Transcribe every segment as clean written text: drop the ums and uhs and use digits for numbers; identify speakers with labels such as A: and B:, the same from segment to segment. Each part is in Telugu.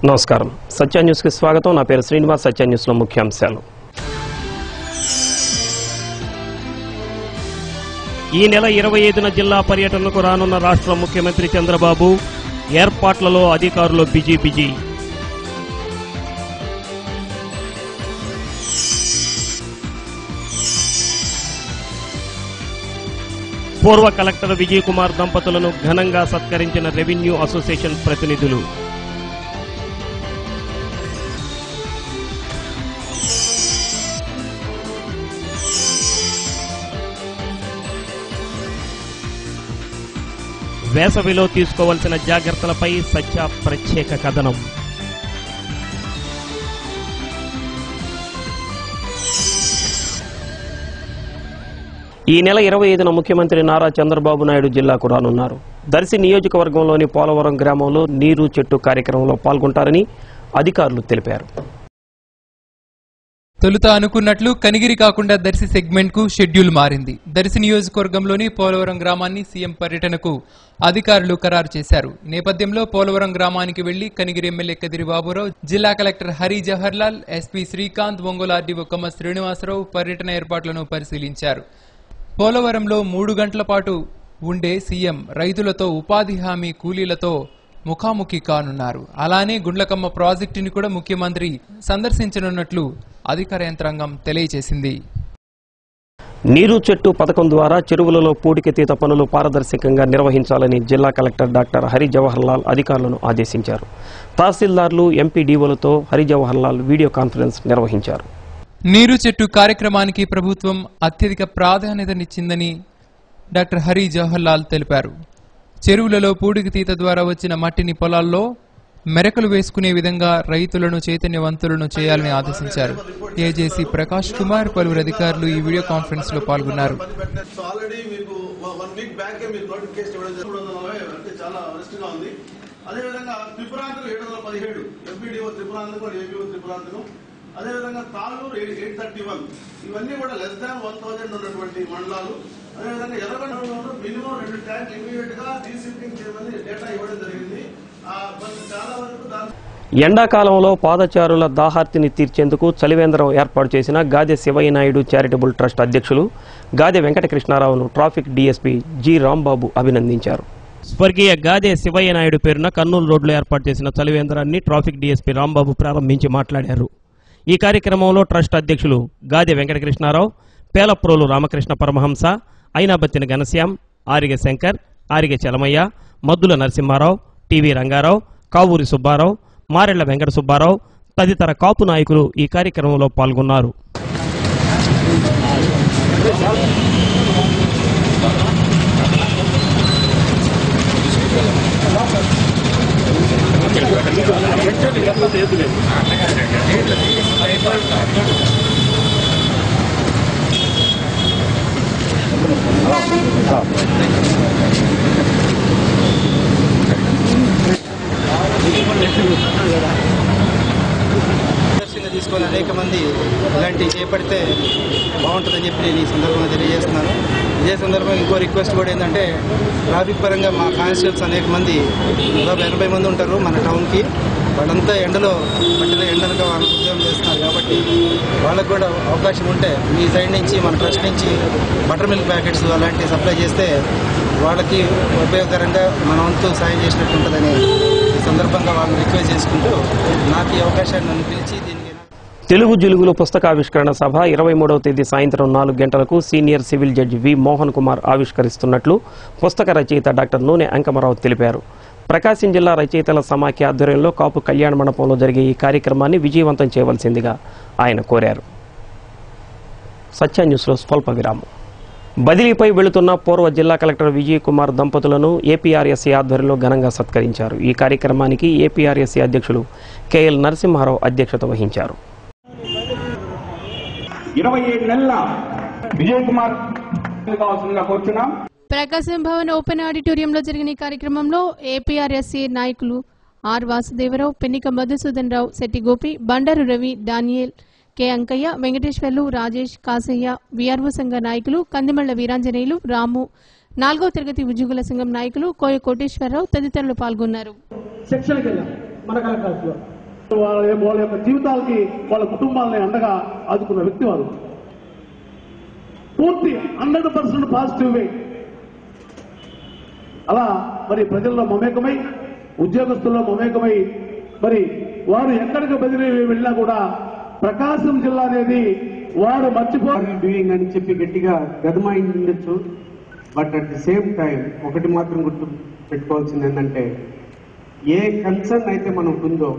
A: నమస్కారం సత్య న్యూస్ కి స్వాగతం నా పేరు శ్రీనివాస్ సత్య న్యూస్ లో ముఖ్యాంశాలు ఈ నెల 25న జిల్లా పర్యటనకు రానున్న రాష్ట్ర ముఖ్యమంత్రి చంద్రబాబు ఏర్పాట్లలో అధికారులు బిజీ పూర్వ కలెక్టర్ విజయ్ కుమార్ దంపతులను ఘనంగా సత్కరించిన రెవెన్యూ అసోసియేషన్ ప్రతినిధులు వేసవిలో తీసుకోవాల్సిన జాగ్రత్తలపై సత్య ప్రత్యేక కథనం ఈ నెల 25న ముఖ్యమంత్రి నారా చంద్రబాబు నాయుడు జిల్లాకు రానున్నారు. దర్శి నియోజకవర్గంలోని పోలవరం గ్రామంలో నీరు చెట్టు కార్యక్రమంలో పాల్గొంటారని అధికారులు తెలిపారు.
B: తొలుత అనుకున్నట్లు కనిగిరి కాకుండా దర్శి సెగ్మెంట్ కు షెడ్యూల్ మారింది. దర్శి నియోజకవర్గంలోని పోలవరం గ్రామాన్ని సీఎం పర్యటనకు అధికారులు ఖరారు చేశారు. నేపథ్యంలో పోలవరం గ్రామానికి వెళ్లి కనిగిరి ఎమ్మెల్యే కదిరి బాబురావు, జిల్లా collector Hari Jawahar Lal, SP Srikanth, Ongole RDO Kamma Srinivasarao పర్యటన ఏర్పాట్లను పరిశీలించారు. పోలవరంలో 3 గంటల పాటు ఉండే సీఎం రైతులతో, ఉపాధి హామీ కూలీలతో ముఖాముఖి కానున్నారు. అలానే గుండ్లకమ్మ ప్రాజెక్టుని కూడా ముఖ్యమంత్రి సందర్శించనున్నట్లు అధికార యంత్రాంగం తెలియజేసింది.
A: నీరు చెట్టు పథకం ద్వారా చెరువులలో పూడికతీత పనులు పారదర్శకంగా నిర్వహించాలని జిల్లా కలెక్టర్ డాక్టర్ హరి జవహర్ లాల్ అధికారులను ఆదేశించారు. తహసీల్దార్లు, ఎంపీడీఓలతో హరి జవహర్ లాల్ వీడియో కాన్ఫరెన్స్ నిర్వహించారు.
B: నీరు చెట్టు కార్యక్రమానికి ప్రభుత్వం అత్యధిక ప్రాధాన్యతనిచ్చిందని డాక్టర్ హరి జవహర్ లాల్ తెలిపారు. చెరువులలో పూడికతీత ద్వారా వచ్చిన మట్టిని పొలాల్లో మెరకలు వేసుకునే విధంగా రైతులను చైతన్యవంతులను చేయాలని ఆదేశించారు. ఏజేసీ ప్రకాష్ కుమార్, పలువురు అధికారులు ఈ వీడియో కాన్ఫరెన్స్ లో పాల్గొన్నారు.
C: అదేవిధంగా తాళ్ళూరు 831 ఇవన్నీ కూడా లెస్ దాన్ 1000 ఉన్నటువంటి మండలాలు. అదేవిధంగా ఎర్రగొండలో మినిమం 2 ట్యాంక్ ఇమీడియట్ గా డీసిల్టింగ్ చేయమని డేటా ఇవ్వడం జరిగింది. చాలా వరకు
A: ఎండాకాలంలో పాదచారుల దాహార్తిని తీర్చేందుకు చలివేంద్రం ఏర్పాటు చేసిన గాదె శివయ్య నాయుడు చారిటబుల్ ట్రస్ట్ అధ్యక్షులు గాదె వెంకటకృష్ణారావును ట్రాఫిక్ డీఎస్పీ జి రాంబాబు అభినందించారు. స్వర్గీయ గాదె శివయ్య నాయుడు పేరున కర్నూలు రోడ్లో ఏర్పాటు చేసిన చలివేంద్రాన్ని ట్రాఫిక్ డీఎస్పీ రాంబాబు ప్రారంభించి మాట్లాడారు. ఈ కార్యక్రమంలో ట్రస్ట్ అధ్యక్షులు గాదె వెంకటకృష్ణారావు, పేలప్రోలు రామకృష్ణ పరమహంస, అయినాబత్తిన ఘనశ్యాం, ఆరిగె శంకర్, ఆరిగె చలమయ్య, మద్దుల నరసింహారావు, టీవీ రంగారావు, కావూరి సుబ్బారావు, మారెళ్ల వెంకట సుబ్బారావు తదితర కాపు నాయకులు ఈ కార్యక్రమంలో పాల్గొన్నారు.
D: తీసుకొని అనేక మంది ఇలాంటివి చేపడితే బాగుంటుందని చెప్పి నేను ఈ సందర్భంగా తెలియజేస్తున్నాను. ఇదే సందర్భంగా ఇంకో రిక్వెస్ట్ కూడా ఏంటంటే, ట్రాఫిక్ పరంగా మా కానిస్టేబుల్స్ అనేక మంది, దాదాపు 80 మంది ఉంటారు మన టౌన్కి. వాళ్ళంతా ఎండలో పట్టిన ఎండలుగా వాళ్ళు ఉద్యోగం చేస్తున్నారు కాబట్టి వాళ్ళకు కూడా అవకాశం ఉంటే మీ సైడ్ నుంచి, మన ట్రస్ట్ నుంచి బటర్ మిల్క్ ప్యాకెట్స్ అలాంటివి సప్లై చేస్తే వాళ్ళకి ఉపయోగకరంగా మన వంతు సాయం చేసినట్టు ఉంటుందని ఈ సందర్భంగా వాళ్ళని రిక్వెస్ట్ చేసుకుంటూ నాకు ఈ అవకాశాన్ని నన్ను పిలిచి దీనికి
A: తెలుగు జిలుగులు పుస్తకావిష్కరణ సభ 23వ తేదీ సాయంత్రం 4 గంటలకు సీనియర్ సివిల్ జడ్జి వి మోహన్ కుమార్ ఆవిష్కరిస్తున్నట్లు పుస్తక రచయిత డాక్టర్ నూనె అంకమరావు తెలిపారు. ప్రకాశం జిల్లా రచయితల సమాఖ్య ఆధ్వర్యంలో కాపు కళ్యాణ మండపంలో జరిగే ఈ కార్యక్రమాన్ని విజయవంతం చేయవలసిందిగా ఆయన కోరారు. సత్య న్యూస్లో స్వల్ప విరామం. బదిలీపై వెళుతున్న పూర్వ జిల్లా కలెక్టర్ విజయ్ కుమార్ దంపతులను ఏపీఆర్ఎస్సీ ఆధ్వర్యంలో ఘనంగా సత్కరించారు. ఈ కార్యక్రమానికి ఏపీఆర్ఎస్సీ అధ్యక్షులు కేఎల్ నరసింహారావు అధ్యక్షత వహించారు.
E: 27 నెలల విజయ్ కుమార్ కోరుచున్నాం.
F: ప్రకాశం భవన్ ఓపెన్ ఆడిటోరియంలో జరిగిన ఈ కార్యక్రమంలో ఏపీఆర్ఎస్సీ నాయకులు R Vasudevarao, Pennika Madhusudan Rao, Shetty Gopi, Bandaru Ravi, Daniel, K Ankaiah, Venkateswarlu, Rajesh, Kasaiah, VRO సంఘ నాయకులు కందిమళ్ల వీరాంజనేయులు, రాము, 4వ తరగతి ఉద్యోగుల సంఘం నాయకులు కోయ కోటేశ్వరరావు తదితరులు పాల్గొన్నారు.
G: వాళ్ళ యొక్క జీవితాలకి వాళ్ళ కుటుంబాలని అండగా ఆదుకున్న వ్యక్తి వారు. పూర్తి 100% పాజిటివ్ వే. అలా మరి ప్రజల్లో మమేకమై, ఉద్యోగస్తుల్లో మమేకమై, మరి వారు ఎక్కడికి బదిలీ వెళ్ళినా కూడా ప్రకాశం జిల్లా అనేది వారు డూయింగ్ అని చెప్పి గట్టిగా గదమాయించచ్చు. But at the same time ఒకటి మాత్రం గుర్తు పెట్టుకోవాల్సింది ఏంటంటే, ఏ కన్సర్న్ అయితే మనకు ఉందో,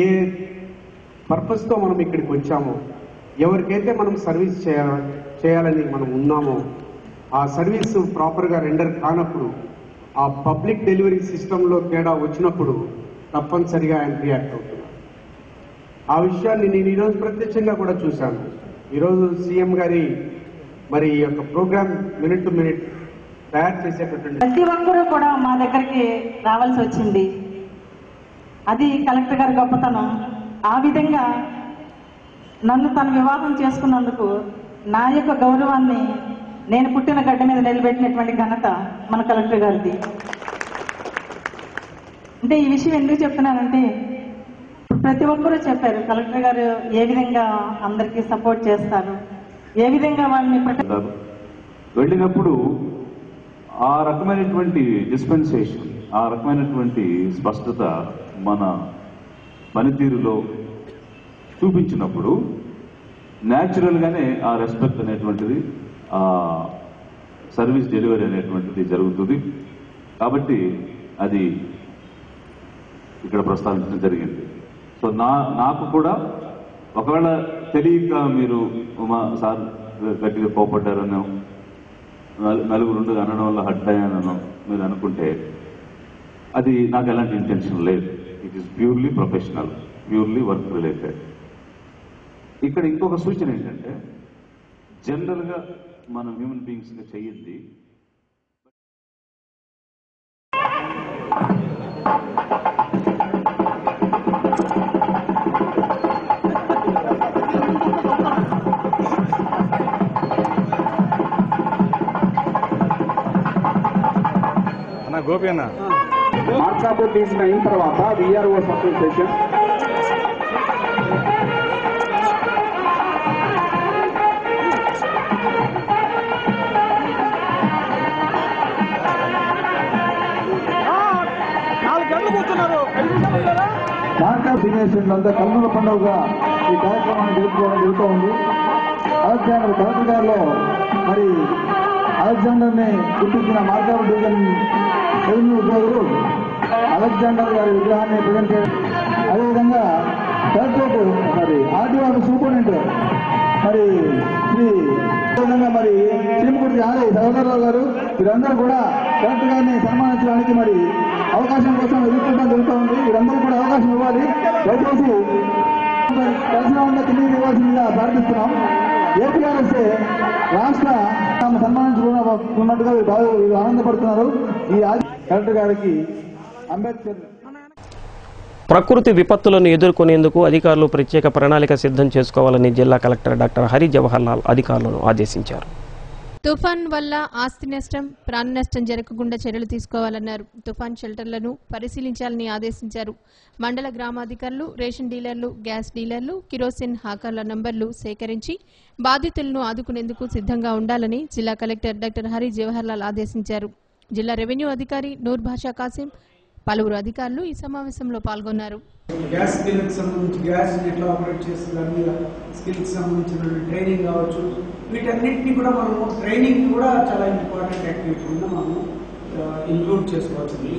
G: ఏ పర్పస్తో మనం ఇక్కడికి వచ్చామో, ఎవరికైతే మనం సర్వీస్ చేయాలని మనం ఉన్నామో, ఆ సర్వీస్ ప్రాపర్గా రెండర్ కానప్పుడు, ఆ పబ్లిక్ డెలివరీ సిస్టంలో తేడా వచ్చినప్పుడు తప్పనిసరిగా ఆయన రియాక్ట్ అవుతున్నారు. ఆ విషయాన్ని నేను ఈరోజు ప్రత్యక్షంగా కూడా చూశాను. ఈరోజు సీఎం గారి మరి ఈ యొక్క ప్రోగ్రామ్ మినిట్ టు మినిట్ తయారు చేసేటటువంటి
H: ప్రతి ఒక్కరూ కూడా మా దగ్గరికి రావాల్సి వచ్చింది. అది కలెక్టర్ గారి గొప్పతనం. ఆ విధంగా నన్ను తను వివాహం చేసుకున్నందుకు నా యొక్క గౌరవాన్ని నేను పుట్టిన గడ్డ మీద నిలబెట్టినటువంటి ఘనత మన కలెక్టర్ గారిది. అంటే ఈ విషయం ఎందుకు చెప్తున్నానంటే, ప్రతి ఒక్కరూ చెప్పారు కలెక్టర్ గారు ఏ విధంగా అందరికీ సపోర్ట్ చేస్తారు, ఏ విధంగా వాళ్ళని
I: వెళ్ళినప్పుడు ఆ రకమైనటువంటి డిస్పెన్సేషన్, ఆ రకమైనటువంటి స్పష్టత మన పనితీరులో చూపించినప్పుడు న్యాచురల్గానే ఆ రెస్పెక్ట్ అనేటువంటిది, ఆ సర్వీస్ డెలివరీ అనేటువంటిది జరుగుతుంది. కాబట్టి అది ఇక్కడ ప్రస్తావించడం జరిగింది. సో నాకు కూడా ఒకవేళ తెలియక మీరు మా సార్ గట్టిగా కోపడ్డారనో, నలుగురు అనడం వల్ల హట్ అయ్యానో మీరు అనుకుంటే, అది నాకు ఎలాంటి ఇంటెన్షన్ లేదు. It is purely professional, purely work related. ఇక్కడ ఇంకొక సూచన ఏంటంటే, జనరల్గా మనం హ్యూమన్ బీయింగ్స్గా చెయ్యింది
E: గోపి అన్న మార్కాపూర్ తీసిన అయిన తర్వాత విఆర్ఓస్ అసోసియేషన్ మార్కాపూర్ సీనియర్స్ అంతా కన్నుల పండుగగా ఈ కార్యక్రమాన్ని జరుపుకోవడం జరుగుతూ ఉంది. అలెగ్జాండర్ కలెక్టర్ గారిలో మరి అలెగ్జాండర్ని గుర్తించిన మార్కాపూర్ డివిజన్ రెవెన్యూ ఉద్యోగులు అలెగ్జాండర్ గారి విగ్రహాన్ని ప్రజెంట్ చేయడం, అదేవిధంగా కలెక్టరేట్ మరి ఆర్టీఓ సూపరింటెండెంట్ మరి శ్రీ విధంగా మరి చీమకుర్తి ఆర్ఐ సహోదరరావు గారు వీరందరూ కూడా కలెక్టర్ గారిని సన్మానించడానికి మరి అవకాశం కోసం ఎదుర్కొనడం జరుగుతూ ఉంది. వీరందరూ కూడా అవకాశం ఇవ్వాలి. దయచేసి కలిసిన ఉన్న కిందికి ఇవ్వాల్సిందిగా ప్రార్థిస్తున్నాం. ఏపీఆర్ఎస్ఏ రాష్ట్ర సన్మానించుకున్నట్టుగా వీరు ఆనందపడుతున్నారు. ఈ కలెక్టర్ గారికి అంబేద్కర్
A: ప్రకృతి విపత్తులను ఎదుర్కొనేందుకు అధికారులు ప్రత్యేక ప్రణాళిక సిద్ధం చేసుకోవాలని జిల్లా కలెక్టర్ డాక్టర్ హరి జవహర్ లాల్ అధికారులను ఆదేశించారు.
F: తుఫాన్ వల్ల ఆస్తి నష్టం, ప్రాణ నష్టం జరగకుండా చర్యలు తీసుకోవాలన్నారు. తుఫాన్ షెల్టర్లను పరిశీలించాలని ఆదేశించారు. మండల గ్రామాధికారులు, రేషన్ డీలర్లు, గ్యాస్ డీలర్లు, కిరోసిన్ హాకర్ల నంబర్లు సేకరించి బాధితులను ఆదుకునేందుకు సిద్ధంగా ఉండాలని జిల్లా కలెక్టర్ డాక్టర్ హరి జవహర్ లాల్ ఆదేశించారు. జిల్లా రెవెన్యూ అధికారి నూర్ భాషా కాసిం, పలువురు అధికారులు ఈ సమావేశంలో పాల్గొన్నారు.
J: గ్యాస్ స్కిల్కి సంబంధించి గ్యాస్ ఎట్లా ఆపరేట్ చేస్తుంది, దాని మీద స్కిల్కి సంబంధించిన ట్రైనింగ్ కావచ్చు, వీటన్నిటిని కూడా మనము ట్రైనింగ్ కూడా చాలా ఇంపార్టెంట్ యాక్టివిటీ కింద మనము ఇంక్లూడ్ చేసుకోవాల్సింది.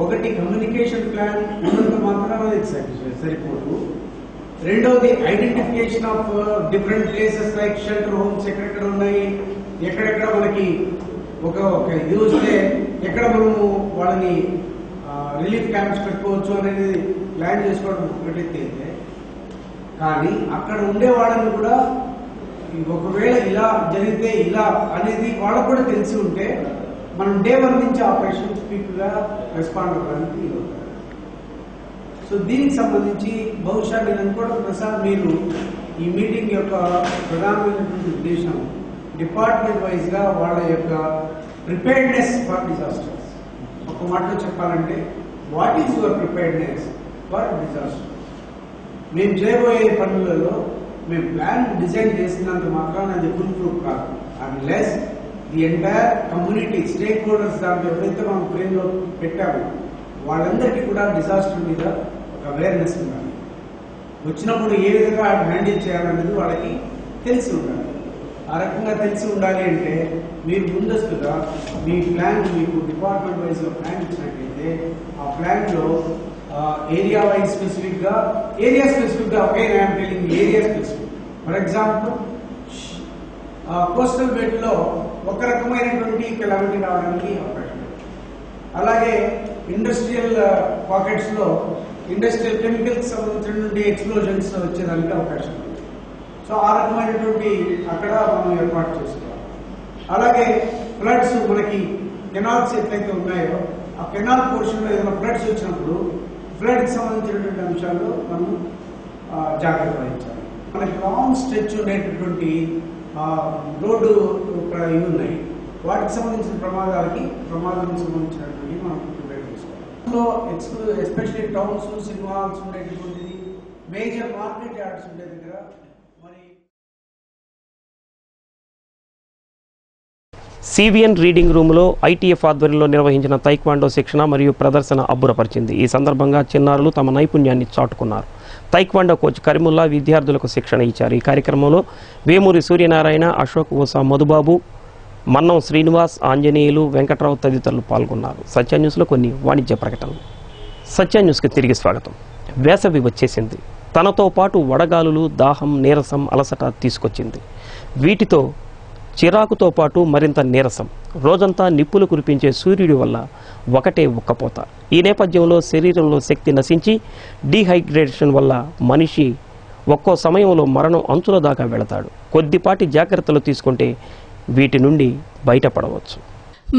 J: ఒకటి కమ్యూనికేషన్ ప్లాన్ ఉన్నంత మాత్రమే సరిపోదు. రెండవది identification of different places like shelter homes ఎక్కడెక్కడ ఉన్నాయి, ఎక్కడెక్కడ మనకి ఒక ఇది వస్తే ఎక్కడ మనము వాళ్ళని రిలీఫ్ క్యాంప్స్ పెట్టుకోవచ్చు అనేది ప్లాన్ చేసుకోవడం ఒకటైతే, కానీ అక్కడ ఉండే వాళ్ళని కూడా ఒకవేళ ఇలా జరిగితే ఇలా అనేది వాళ్ళకు కూడా తెలిసి ఉంటే మనం డే 1 నుంచి ఆపరేషన్ క్విక్ గా రెస్పాండ్ అవ్వడానికి. సో దీనికి సంబంధించి బహుశా నేను అనుకోవడం ప్రసాద్, మీరు ఈ మీటింగ్ యొక్క ప్రధానమైనటువంటి ఉద్దేశం డిపార్ట్మెంట్ వైజ్ గా వాళ్ళ యొక్క ప్రిపేర్డ్నెస్ ఫర్ డిజాస్టర్స్. ఒక మాటలో చెప్పాలంటే, what is your preparedness for disaster. మేము చేయబోయే పనులలో మేము ప్లాన్ డిజైన్ చేసినంత మాత్రాన అది ఫుల్ ప్రూఫ్ కాదు. Unless the entire community stake holders దాంట్లో ఎవరైతే మనం ఫ్రేమ్లో పెట్టామో వాళ్ళందరికీ కూడా డిజాస్టర్ మీద ఒక అవేర్నెస్ ఉండాలి. వచ్చినప్పుడు ఏ విధంగా హ్యాండిల్ చేయాలనేది వాళ్ళకి తెలిసి ఉండాలి. ఆ రకంగా తెలిసి ఉండాలి అంటే మీరు ముందస్తుగా మీ ప్లాన్ మీకు డిపార్ట్మెంట్ వైజ్ లో ప్లాన్ ఇచ్చినట్లయితే ఆ ప్లాన్ లో ఏరియా వైజ్ స్పెసిఫిక్ గా area specific. For example coastal belt లో ఒక రకమైనటువంటి కెలామిటీ రావడానికి అవకాశం ఉంది. అలాగే ఇండస్ట్రియల్ పాకెట్స్ లో ఇండస్ట్రియల్ కెమికల్స్ సంబంధించినటువంటి ఎక్స్ప్లోజన్స్ వచ్చేదానికి అవకాశం ఉంది. సో ఆ రకమైనటువంటి అక్కడ మనం ఏర్పాటు చేసుకోవాలి. అలాగే ఫ్లడ్స్ మనకి కెనాల్స్ ఎట్లయితే ఉన్నాయో ఆ కెనాల్ పోర్షన్ లో ఏదైనా ఫ్లడ్స్ వచ్చినప్పుడు ఫ్లడ్ సంబంధించినటువంటి అంశాల్లో మనం జాగ్రత్త వహించాలి. మనకి లాంగ్ స్ట్రెచ్ ఉండేటటువంటి రోడ్డు ఇవి ఉన్నాయి, వాటికి సంబంధించిన ప్రమాదం సంబంధించినటువంటి మనం ప్రిపేర్ చేసుకోవాలి. ఎస్పెషల్లీ టౌన్స్, సినిమాల్స్ ఉండేటటువంటిది, మేజర్ మార్కెట్ యార్డ్స్ ఉండే దగ్గర
A: సివిఎన్ రీడింగ్ రూమ్లో ఐటీఎఫ్ ఆధ్వర్యంలో నిర్వహించిన తైక్వాండో శిక్షణ మరియు ప్రదర్శన అబ్బురపరిచింది. ఈ సందర్భంగా చిన్నారులు తమ నైపుణ్యాన్ని చాటుకున్నారు. తైక్వాండో కోచ్ కరీముల్లా విద్యార్థులకు శిక్షణ ఇచ్చారు. ఈ కార్యక్రమంలో వేమూరి సూర్యనారాయణ, అశోక్ ఓసా, మధుబాబు, మన్నం శ్రీనివాస్, ఆంజనేయులు, వెంకట్రావు తదితరులు పాల్గొన్నారు. సత్య న్యూస్లో కొన్ని వాణిజ్య ప్రకటనలు. సత్య న్యూస్కి తిరిగి స్వాగతం. వేసవి వచ్చేసింది. తనతో పాటు వడగాలులు, దాహం, నీరసం, అలసట తీసుకొచ్చింది. వీటితో చిరాకుతో పాటు మరింత నీరసం. రోజంతా నిప్పులు కురిపించే సూర్యుడి వల్ల ఒకటే ఉక్కపోత. ఈ నేపథ్యంలో శరీరంలో శక్తి నశించి డీహైడ్రేషన్ వల్ల మనిషి ఒక్కో సమయంలో మరణం అంచుల దాకా వెళతాడు. కొద్దిపాటి జాగ్రత్తలు తీసుకుంటే వీటి నుండి బయటపడవచ్చు.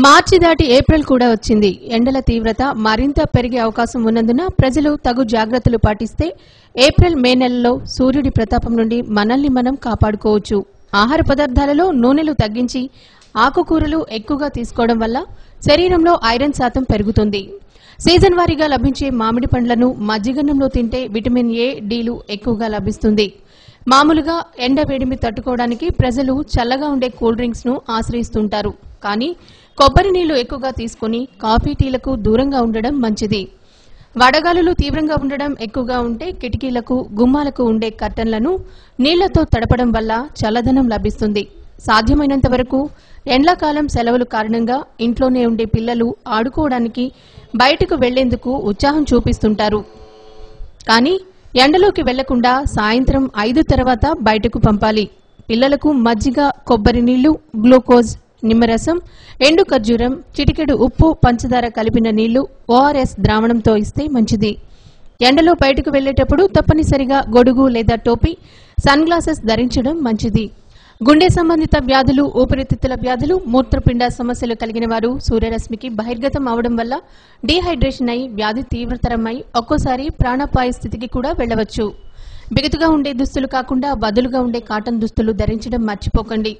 F: మార్చి దాటి ఏప్రిల్ కూడా వచ్చింది. ఎండల తీవ్రత మరింత పెరిగే అవకాశం ఉన్నందున ప్రజలు తగు జాగ్రత్తలు పాటిస్తే ఏప్రిల్, మే నెలలో సూర్యుడి ప్రతాపం నుండి మనల్ని మనం కాపాడుకోవచ్చు. ఆహార పదార్థాలలో నూనెలు తగ్గించి ఆకుకూరలు ఎక్కువగా తీసుకోవడం వల్ల శరీరంలో ఐరన్ శాతం పెరుగుతుంది. సీజన్ వారీగా లభించే మామిడి పండ్లను మజ్జిగన్నంలో తింటే విటమిన్ ఏ, డీలు ఎక్కువగా లభిస్తుంది. మామూలుగా ఎండ వేడిమి తట్టుకోవడానికి ప్రజలు చల్లగా ఉండే కూల్ డ్రింక్స్ ను ఆశ్రయిస్తుంటారు. కానీ కొబ్బరి నీళ్లు ఎక్కువగా తీసుకుని కాఫీ, టీలకు దూరంగా ఉండడం మంచిది. వడగాలులు తీవ్రంగా ఉండడం ఎక్కువగా ఉంటే కిటికీలకు, గుమ్మాలకు ఉండే కర్టన్లను నీళ్లతో తడపడం వల్ల చల్లదనం లభిస్తుంది. సాధ్యమైనంత వరకు ఎండాకాలం సెలవుల కారణంగా ఇంట్లోనే ఉండే పిల్లలు ఆడుకోవడానికి బయటకు వెళ్లేందుకు ఉత్సాహం చూపిస్తుంటారు. కానీ ఎండలోకి వెళ్లకుండా సాయంత్రం 5 తర్వాత బయటకు పంపాలి. పిల్లలకు మజ్జిగ, కొబ్బరి నీళ్లు, గ్లూకోజ్, నిమ్మరసం, ఎండు ఖర్జూరం, చిటికెడు ఉప్పు, పంచదార కలిపిన నీళ్లు, ఓఆర్ఎస్ ద్రావణంతో ఇస్తే మంచిది. ఎండలో బయటకు వెళ్లేటప్పుడు తప్పనిసరిగా గొడుగు లేదా టోపీ, సన్ గ్లాసెస్ ధరించడం మంచిది. గుండె సంబంధిత వ్యాధులు, ఊపిరితిత్తుల వ్యాధులు, మూత్రపిండ సమస్యలు కలిగిన వారు సూర్యరశ్మికి బహిర్గతం అవడం వల్ల డీహైడ్రేషన్ అయి వ్యాధి తీవ్రతరమై ఒక్కోసారి ప్రాణాపాయ స్థితికి కూడా వెళ్లవచ్చు. బిగుతుగా ఉండే దుస్తులు కాకుండా వదులుగా ఉండే కాటన్ దుస్తులు ధరించడం మర్చిపోకండి.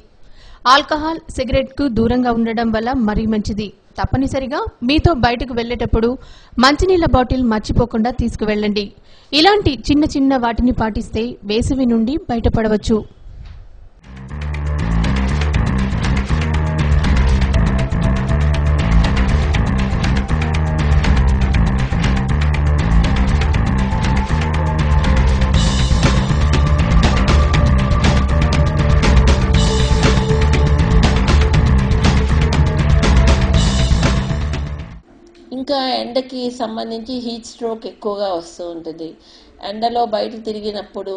F: ఆల్కహాల్, సిగరెట్ కు దూరంగా ఉండడం వల్ల మరీ మంచిది. తప్పనిసరిగా మీతో బయటకు వెళ్లేటప్పుడు మంచినీళ్ల బాటిల్ మర్చిపోకుండా తీసుకువెళ్ళండి. ఇలాంటి చిన్న చిన్న వాటిని పాటిస్తే వేసవి నుండి బయటపడవచ్చు.
K: ఇంకా ఎండకి సంబంధించి హీట్ స్ట్రోక్ ఎక్కువగా వస్తూ ఉంటుంది. ఎండలో బయట తిరిగినప్పుడు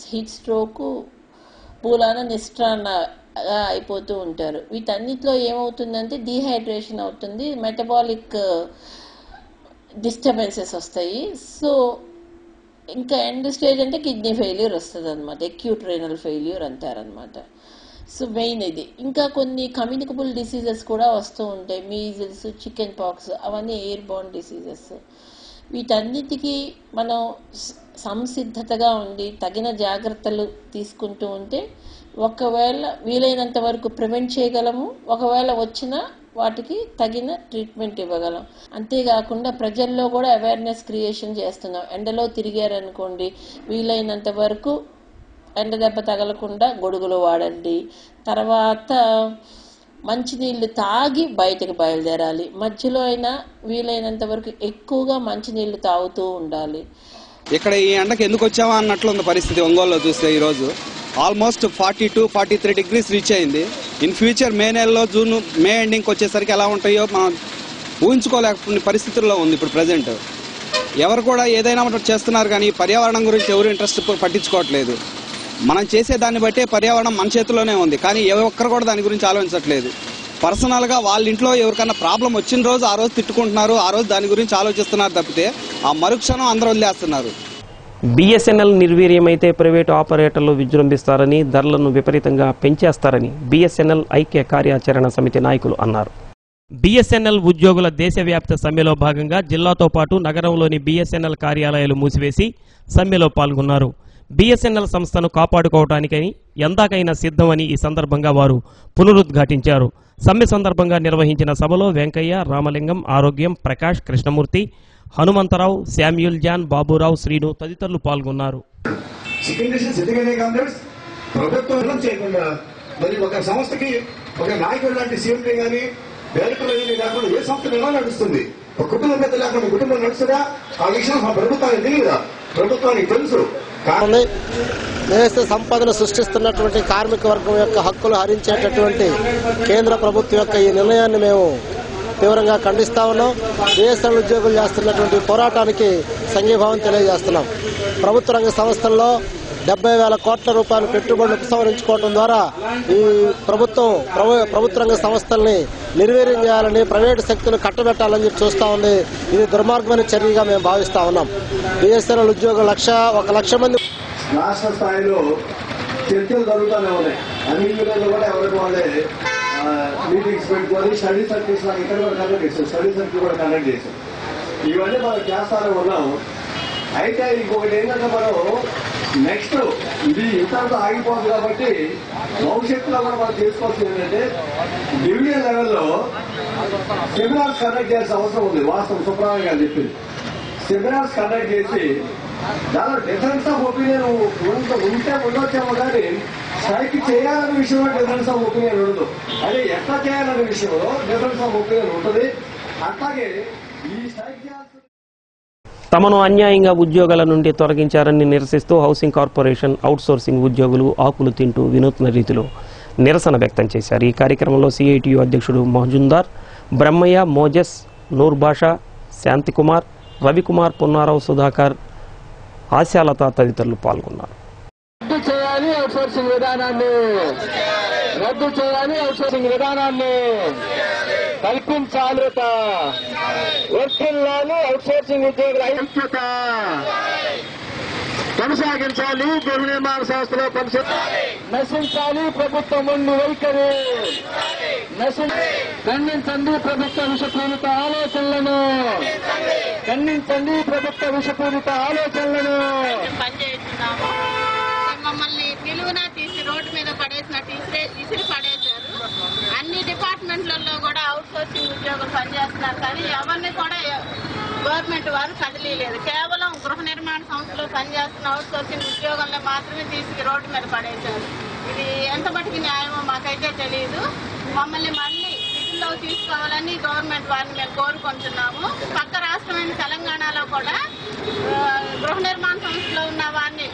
K: హీట్ స్ట్రోక్ పూలాన నిస్ట్రాన్ అయిపోతూ ఉంటారు. వీటన్నిటిలో ఏమవుతుందంటే డీహైడ్రేషన్ అవుతుంది, మెటబాలిక్ డిస్టర్బెన్సెస్ వస్తాయి. సో ఇంకా ఎండ్ స్టేజ్ అంటే కిడ్నీ ఫెయిల్యూర్ వస్తుంది అనమాట, అక్యూట్ రీనల్ ఫెయిల్యూర్ అంటారనమాట. సో మెయిన్ ఇది. ఇంకా కొన్ని కమ్యూనికబుల్ డిసీజెస్ కూడా వస్తూ ఉంటాయి, మీజిల్స్, చికెన్ పాక్స్, అవన్నీ ఎయిర్ బోర్న్ డిసీజెస్. వీటన్నిటికీ మనం సంసిద్ధతగా ఉండి తగిన జాగ్రత్తలు తీసుకుంటూ ఉంటే ఒకవేళ వీలైనంత వరకు ప్రివెంట్ చేయగలము. ఒకవేళ వచ్చినా వాటికి తగిన ట్రీట్మెంట్ ఇవ్వగలం. అంతేకాకుండా ప్రజల్లో కూడా అవేర్నెస్ క్రియేషన్ చేస్తున్నాం. ఎండలో తిరిగారనుకోండి, వీలైనంత వరకు ఎండ దెబ్బ తగలకుండా గొడుగులు వాడండి. తర్వాత మంచినీళ్ళు తాగి బయటకు బయలుదేరాలి. మధ్యలో అయినా వీలైనంత వరకు ఎక్కువగా మంచినీళ్ళు తాగుతూ ఉండాలి.
L: ఇక్కడ ఈ ఎండకు ఎందుకు వచ్చామా అన్నట్లు ఉంది పరిస్థితి. ఒంగోలులో చూస్తే ఈరోజు ఆల్మోస్ట్ 42-43 డిగ్రీస్ రీచ్ అయింది. ఇన్ ఫ్యూచర్ మే నెలలో మే ఎండింగ్కి వచ్చేసరికి ఎలా ఉంటాయో మనం ఊహించుకోలేకపోయిన పరిస్థితుల్లో ఉంది ఇప్పుడు ప్రజెంట్. ఎవరు కూడా ఏదైనా చేస్తున్నారు కానీ పర్యావరణం గురించి ఎవరు ఇంట్రెస్ట్ పట్టించుకోవట్లేదు. మనం చేసే దాన్ని బట్టే పర్యావరణం మన చేతిలోనే ఉంది, కానీ ఏ ఒక్కరు కూడా దాని గురించి ఆలోచించట్లేదు. పర్సనల్గా వాళ్ళ ఇంట్లో ఎవరికైనా ప్రాబ్లం వచ్చిన రోజు ఆ రోజు తిట్టుకుంటున్నారు, ఆ రోజు దాని గురించి ఆలోచిస్తున్నారు తప్పితే ఆ మరుక్షణం అందరూ వదిలేస్తున్నారు.
A: BSNL నిర్వీర్యమైతే ప్రైవేటు ఆపరేటర్లు విజృంభిస్తారని, ధరలను విపరీతంగా పెంచేస్తారని BSNL ఐక్య కార్యాచరణ సమితి నాయకులు అన్నారు. BSNL ఉద్యోగుల దేశవ్యాప్త సమ్మెలో భాగంగా జిల్లాతో పాటు నగరంలోని BSNL కార్యాలయాలు మూసివేసి సమ్మెలో పాల్గొన్నారు. BSNL సంస్థను కాపాడుకోవడానికని ఎందాకైనా సిద్ధమని ఈ సందర్భంగా వారు పునరుద్ఘాటించారు. సమ్మె సందర్భంగా నిర్వహించిన సభలో వెంకయ్య, రామలింగం, ఆరోగ్యం, ప్రకాష్, కృష్ణమూర్తి, హనుమంతరావు, శామ్యూల్ జాన్, బాబురావు, శ్రీను తదితరులు పాల్గొన్నారు.
M: ప్రభుత్వం చేయకుండా మరి ఒక సంస్థకి ఒక నాయకుడు లాంటి సీఎంపీ గానీ డైరెక్టర్ లేకుండా ఏ సంస్థ ఎలా నడుస్తుంది? ఒక కుటుంబం పెద్ద లేకుండా కుటుంబం నడుస్తుందా? ఆ విషయం మా ప్రభుత్వానికి తెలియదా? ప్రభుత్వానికి తెలుసు.
N: దేశ సంపదను సృష్టిస్తున్నటువంటి కార్మిక వర్గం యొక్క హక్కులు హరించేటటువంటి కేంద్ర ప్రభుత్వం యొక్క ఈ నిర్ణయాన్ని మేము తీవ్రంగా ఖండిస్తా ఉన్నాం. BSNL ఉద్యోగులు చేస్తున్నటువంటి పోరాటానికి సంఘీభావం తెలియజేస్తున్నాం. ప్రభుత్వ రంగ సంస్థల్లో 70,000 కోట్ల రూపాయల పెట్టుబడులు ఉపసంహరించుకోవడం ద్వారా ఈ ప్రభుత్వ రంగ సంస్థల్ని నిర్వీర్యం చేయాలని, ప్రైవేటు శక్తులు కట్టబెట్టాలని చెప్పి చూస్తా ఉంది. ఇది దుర్మార్గమైన చర్యగా మేము భావిస్తా ఉన్నాం. BSNL ఉద్యోగులు 1 లక్ష మంది
M: రాష్ట్ర స్థాయిలో చర్చలు జరుగుతూనే ఉన్నాయి. అన్ని యూనియన్లు కూడా ఎవరికి వాళ్ళే మీటింగ్స్ పెట్టుకొని స్టడీ సర్కిల్స్ లాగా ఇక్కడ కూడా కండక్ట్ చేశారు, స్టడీ సర్కిల్ కూడా కండక్ట్ చేశారు. ఇవన్నీ మనం చేస్తానే ఉన్నాం. అయితే ఇంకొకటి ఏంటంటే మనం నెక్స్ట్ ఇది ఇంతవరకు ఆగిపోతుంది కాబట్టి భవిష్యత్తులో కూడా మనం చేసుకోవాల్సింది ఏంటంటే డివిజన్ లెవెల్లో సెమినార్స్ కండక్ట్ చేయాల్సిన అవసరం ఉంది. వాస్తవం సుబ్రహ్మణ్యం గారు చెప్పింది. సెమినార్స్ కండక్ట్ చేసి దానిలో డిఫరెన్స్ ఆఫ్ ఒపీనియన్ ఉంటే ఉండొచ్చేమో కానీ స్ట్రైక్ చేయాలనే విషయంలో డిఫరెన్స్ ఆఫ్ ఒపీనియన్ ఉండదు. అదే ఎట్లా చేయాలనే విషయంలో డిఫరెన్స్ ఆఫ్ ఒపీనియన్ ఉంటుంది. అట్లాగే ఈ స్ట్రైక్ చేయాల్సిన
A: తమను అన్యాయంగా ఉద్యోగాల నుండి తొలగించారని నిరసిస్తూ హౌసింగ్ కార్పొరేషన్ అవుట్సోర్సింగ్ ఉద్యోగులు ఆకులు తింటూ వినూత్న రీతిలో నిరసన వ్యక్తం చేశారు. ఈ కార్యక్రమంలో CITU అధ్యక్షుడు మహజుందార్, బ్రహ్మయ్య, మోజెస్, నూర్బాషా, శాంతికుమార్, రవికుమార్, పున్నారావు, సుధాకర్, ఆశాలత తదితరులు పాల్గొన్నారు.
O: రద్దు చేయాలి అవుట్సోర్సింగ్ విధానాన్ని కల్పించాలి. వర్తిల్లాలి అవుట్సోర్సింగ్ ఉద్యోగుల ఐక్యత కొనసాగించాలి. గృహ నిర్మాణ సంస్థలో నశించాలి ప్రభుత్వం ఉండి వైఖరి. ఖండించండి ప్రభుత్వ విషపూరిత ఆలోచనలను.
P: మమ్మల్ని నిలువునా తీసి రోడ్డు మీద పడేసినట్టు ఇసిరి పడేశారు. అన్ని డిపార్ట్మెంట్లలో కూడా అవుట్ సోర్సింగ్ ఉద్యోగులు పనిచేస్తున్నారు, కానీ ఎవరిని కూడా గవర్నమెంట్ వారు కదిలీలేదు. కేవలం గృహ నిర్మాణ సంస్థలో పనిచేస్తున్న అవుట్ సోర్సింగ్ ఉద్యోగులను మాత్రమే తీసి రోడ్డు మీద పడేశారు. ఇది ఎంత మటుకు న్యాయమో మాకైతే తెలియదు. మమ్మల్ని మళ్ళీ విధుల్లో తీసుకోవాలని గవర్నమెంట్ వారిని మేము కోరుకుంటున్నాము. పక్క రాష్ట్రమైన తెలంగాణలో కూడా గృహ నిర్మాణ సంస్థలో ఉన్న వారిని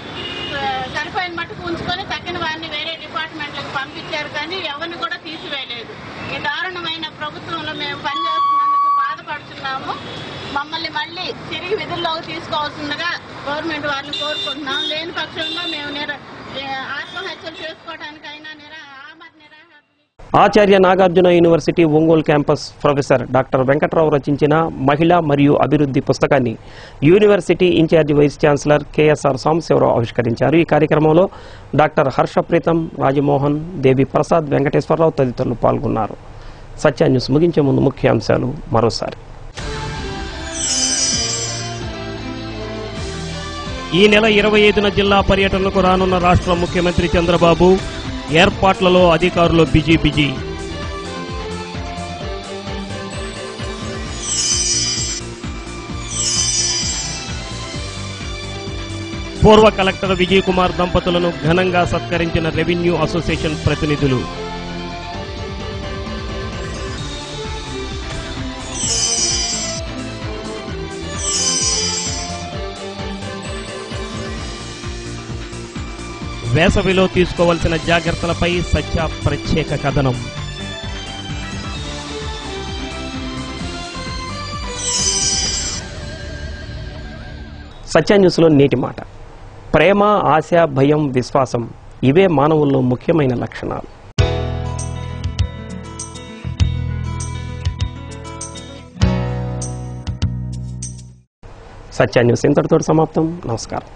P: సరిపోయిన మట్టుకు ఉంచుకొని తక్కిన వారిని వేరే డిపార్ట్మెంట్లకు పంపించారు, కానీ ఎవరిని కూడా తీసివేయలేదు. ఈ దారుణమైన ప్రభుత్వంలో మేము పనిచేస్తున్నందుకు బాధపడుతున్నాము. మమ్మల్ని మళ్ళీ తిరిగి విధుల్లోకి తీసుకోవాల్సిందిగా గవర్నమెంట్ వారిని కోరుకుంటున్నాం. లేని పక్షంలో మేము ఆత్మహత్యలు చేసుకోవడానికైనా
A: Acharya Nagarjuna university Ongole campus professor doctor Venkatrao రచించిన మహిళా మరియు అభివృద్ధి పుస్తకాన్ని university in charge vice chancellor KSR Sambasivarao ఆవిష్కరించారు. ఈ కార్యక్రమంలో డాక్టర్ హర్షప్రీతం, రాజమోహన్, దేవి ప్రసాద్, వెంకటేశ్వరరావు తదితరులు పాల్గొన్నారు. సత్య న్యూస్ ముగించే ముందు ముఖ్యాంశాలు మరోసారి. ఈ నెల 25న జిల్లా పర్యటనకు రానున్న రాష్ట్ర ముఖ్యమంత్రి చంద్రబాబు. ఏర్పాట్లలో అధికారులు బిజీ. పూర్వ కలెక్టర్ విజయ్ కుమార్ దంపతులను ఘనంగా సత్కరించిన రెవెన్యూ అసోసియేషన్ ప్రతినిధులు. వేసవిలో తీసుకోవాల్సిన జాగ్రత్తలపై సత్య ప్రత్యేక కథనం. సత్య న్యూస్లో నేటి మాట. ప్రేమ, ఆశ, భయం, విశ్వాసం ఇవే మానవుల్లో ముఖ్యమైన లక్షణాలు. సత్య న్యూస్ ఇంతటితో సమాప్తం. నమస్కారం.